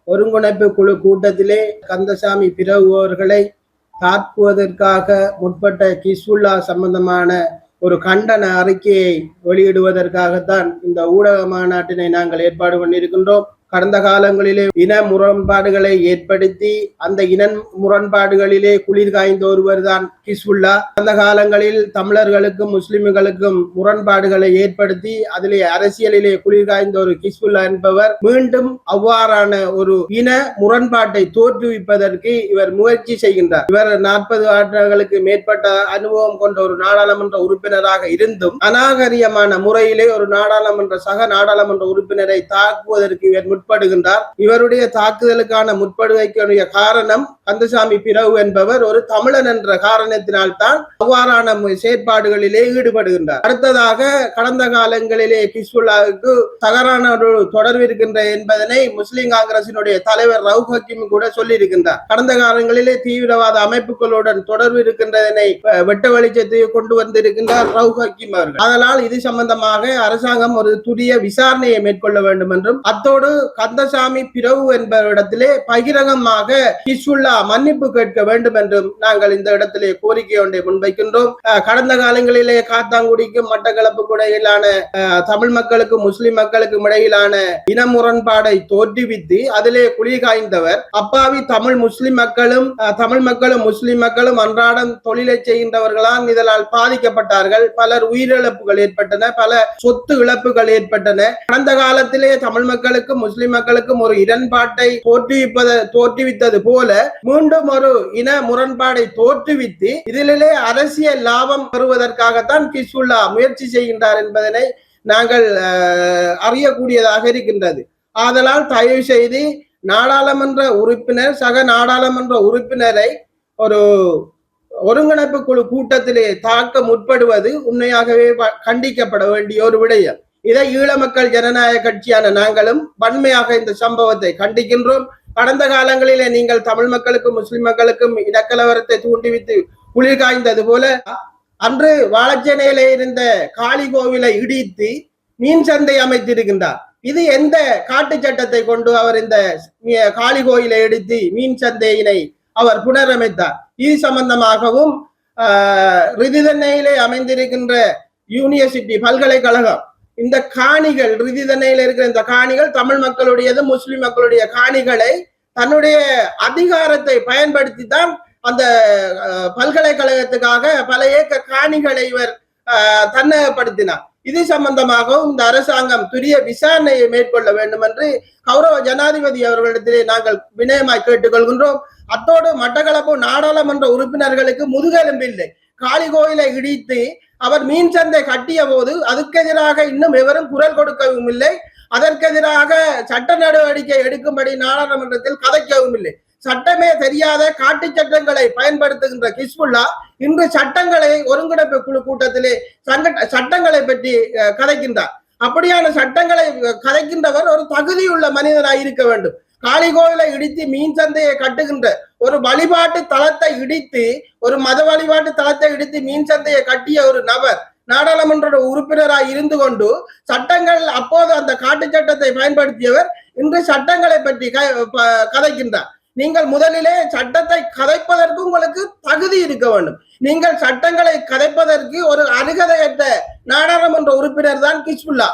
ஒருங்கிணைப்பு குழு கூட்டத்திலே கந்தசாமி பிரபு அவர்களை தாக்குவதற்காக முற்பட்ட கிஸ்புல்லா சம்பந்தமான ஒரு கண்டன அறிக்கையை வெளியிடுவதற்காகத்தான் இந்த ஊடக மாநாட்டினை நாங்கள் ஏற்பாடு பண்ணியிருக்கின்றோம். கடந்த காலங்களிலே இன முரண்பாடுகளை ஏற்படுத்தி அந்த இன முரண்பாடுகளிலே குளிர் காய்ந்த ஒருவர் தான் கிஸ்புல்லா. அந்த காலங்களில் தமிழர்களுக்கும் முஸ்லிம்களுக்கும் முரண்பாடுகளை ஏற்படுத்தி அதிலே அரசியலிலே குளிர் காய்ந்த ஒரு கிஸ்புல்லா என்பவர் மீண்டும் அவ்வாறான ஒரு இன முரண்பாட்டை தோற்றுவிப்பதற்கு இவர் முயற்சி செய்கின்றார். இவர் 40 ஆண்டுகளுக்கு மேற்பட்ட அனுபவம் கொண்ட ஒரு நாடாளுமன்ற உறுப்பினராக இருந்தும் அநாகரியமான முறையிலே ஒரு சக நாடாளுமன்ற உறுப்பினரை தாக்குவதற்கு இவர் முற்படுகின்றார். இவருடைய தாக்குதலுக்கான முற்படுகைக்குரிய காரணம் கந்தசாமி பிரபு என்பவர் ஒரு தமிழன் என்ற காரணத்தினால்தான் அவ்வாறான செயற்பாடுகளிலே ஈடுபடுகின்றார். அடுத்ததாக கடந்த காலங்களிலே கிஸ்புல்லாவுக்கு தகரான ஒரு தொடர்பு இருக்கின்ற என்பதனை முஸ்லிம் காங்கிரசினுடைய தலைவர் ரவுப் ஹக்கீம் கூட சொல்லியிருக்கின்றார். கடந்த காலங்களிலே தீவிரவாத அமைப்புகளுடன் தொடர்பு இருக்கின்றதனை வெட்ட வெளிச்சத்தை கொண்டு வந்திருக்கின்றார் ரவுப் ஹக்கீம் அவர்கள். அதனால் இது சம்பந்தமாக அரசாங்கம் ஒரு துரிய விசாரணையை மேற்கொள்ள வேண்டும் என்றும் அத்தோடு கந்தசாமி பிரபு என்பவரிடத்திலே பகிரங்கமாக கிஸ்புல்லா மன்னிப்பு கேட்க வேண்டும் என்றும் நாங்கள் இந்த இடத்திலே கோரிக்கை ஒன்றை முன்வைக்கின்றோம். கடந்த காலங்களிலே காத்தாங்குடிக்கும் மட்டக்களப்புக்கும் இடையிலான தமிழ் மக்களுக்கும் முஸ்லிம் மக்களுக்கும் இடையிலான இன முரண்பாடை தோற்றுவித்து அதிலே குழி காய்ந்தவர். அப்பாவி தமிழ் மக்களும் முஸ்லிம் மக்களும் அன்றாடம் தொழிலை செய்கின்றவர்களால் இதனால் பாதிக்கப்பட்டார்கள். பலர் உயிரிழப்புகள் ஏற்பட்டன, பல சொத்து இழப்புகள் ஏற்பட்டன. கடந்த காலத்திலே தமிழ் மக்களுக்கும் முஸ்லிம் மக்களுக்கும் ஒரு இடன்பாட்டை தோற்றுவித்தது போல மீண்டும் ஒரு இன முரண்பாடை தோற்றுவித்து இதிலே அரசியல் லாபம் பெறுவதற்காகத்தான் கிஸ்புல்லா முயற்சி செய்கின்றார் என்பதனை நாங்கள் அறியக்கூடியதாக இருக்கின்றது. ஆதலால் தயவு செய்து நாடாளுமன்ற உறுப்பினர் சக நாடாளுமன்ற உறுப்பினரை ஒரு ஒருங்கிணைப்பு குழு கூட்டத்திலே தாக்க முற்படுவது உண்மையாகவே கண்டிக்கப்பட வேண்டிய ஒரு விடயம். இதை ஈழ மக்கள் ஜனநாயக கட்சியான நாங்களும் வன்மையாக இந்த சம்பவத்தை கண்டிக்கின்றோம். கடந்த காலங்களிலே நீங்கள் தமிழ் மக்களுக்கும் முஸ்லிம் மக்களுக்கும் இடக்கலவரத்தை தூண்டிவித்து குளிர் காய்ந்தது போல அன்று வாழச்சேனையிலே இருந்த காளி கோவிலை இடித்து மீன் சந்தை அமைத்திருக்கின்றார். இது எந்த காட்டு சட்டத்தை கொண்டு அவர் இந்த காளி கோயிலை எடுத்து மீன் சந்தையினை அவர் புனரமைத்தார்? இது சம்பந்தமாகவும் ரிதிதன்னையிலே அமைந்திருக்கின்ற யூனிவர்சிட்டி பல்கலைக்கழகம் இந்த காணிகள் ரிதிதன்னையில் இருக்கிற இந்த காணிகள் தமிழ் மக்களுடையது முஸ்லிம் மக்களுடைய காணிகளை தன்னுடைய அதிகாரத்தை பயன்படுத்தி தான் அந்த பல்கலைக்கழகத்துக்காக பல ஏக்கர் காணிகளை இவர் தன்னகப்படுத்தினார். இது சம்பந்தமாகவும் இந்த அரசாங்கம் துரிய விசாரணையை மேற்கொள்ள வேண்டும் என்று கௌரவ ஜனாதிபதி அவர்களிடத்திலே நாங்கள் வினயமாய் கேட்டுக்கொள்கின்றோம். அத்தோடு மட்டக்களப்பு நாடாளுமன்ற உறுப்பினர்களுக்கு முதுகெலும்பில்லை. காளி கோயிலை இடித்து அவர் மீன் சந்தை கட்டிய போது அதுக்கு எதிராக இன்னும் எவரும் குரல் கொடுக்கவும் இல்லை. அதற்கெதிராக சட்ட நடவடிக்கை எடுக்கும்படி நாடாளுமன்றத்தில் கதைக்கவும் இல்லை. சட்டமே தெரியாத காட்டு சட்டங்களை பயன்படுத்துகின்ற கிஸ்புல்லா இன்று சட்டங்களை ஒருங்கிணைப்பு குழு கூட்டத்திலே சட்டங்களை பற்றி கதைக்கின்றார். அப்படியான சட்டங்களை கதைக்கின்றவர் ஒரு தகுதியுள்ள மனிதனாய் இருக்க வேண்டும். காளி கோயிலை இடித்து மீன் சந்தையை கட்டுகின்ற ஒரு வழிபாட்டு தளத்தை இடித்து ஒரு மத வழிபாட்டு தளத்தை இடித்து மீன் சந்தையை கட்டிய ஒரு நபர் நாடாளுமன்ற உறுப்பினராய் இருந்து கொண்டு சட்டங்கள் அப்போது அந்த காட்டு சட்டத்தை பயன்படுத்தியவர் இன்று சட்டங்களை பற்றி கதைக்கின்றார். நீங்கள் முதலிலே சட்டத்தை கதைப்பதற்கு உங்களுக்கு தகுதி இருக்க வேண்டும். நீங்கள் சட்டங்களை கதைப்பதற்கு ஒரு அருகதையற்ற நாடாளுமன்ற உறுப்பினர் தான் கிஸ்புல்லா.